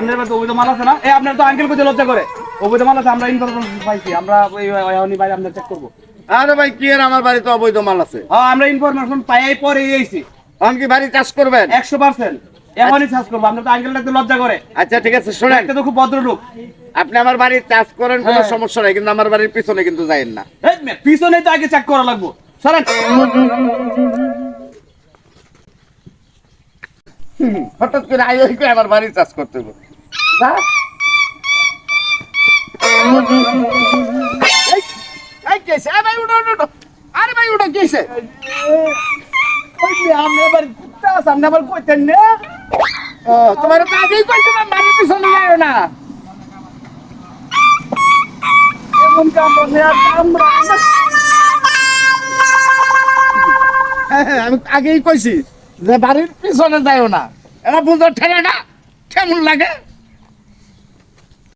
আপনার বাড়িতে অবৈধ মাল আছে না? আপনার তো আঙ্কেল কোথায় লজ্জা করে? অবৈধ মাল আছে, আমরা ইনফরমেশন পাইছি, আমরা ওই ভাই আমরা চেক করবো। আরে ভাই কি আর আমার বাড়িতে অবৈধ মাল আছে? হ্যাঁ, আমরা ইনফরমেশন পাই পরে এইছি। এখন কি বাড়ি চাষ করবেন? 100% এখনই চাষ করবো। আপনার তো আঙ্কেল একটু লজ্জা করে। আচ্ছা ঠিক আছে, শোনেন, একটা তো খুব ভদ্রলোক। আপনি আমার বাড়ি চাষ করেন কোনো হ্যাঁ। সমস্যা নাই, কিন্তু আমার বাড়ির পিছনে কিন্তু যাইেন না। এই মেয়ে, পিছনে তো আগে চেক করা লাগবো। সরেন। হঠাৎ করে আই ওই করে আমার বাড়ি চাষ করতে হবে। যা। এই কি হইছে? ভাই উঠো উঠো উঠো। আরে ভাই উঠো, কি হইছে? ওই মেয়ে, আপনি এবার চাষ, আপনি আবার কইতেন না? ও, তোমার তো আগেই কইছিলাম বাড়ির পিছনে যাইও না। এমন কাম বলে আর আমরা হ্যাঁ, আমি আগেই কইছি যে বাড়ির পিছনে যাইও না। এরা বুঝো ঠেলাটা কেমন লাগে?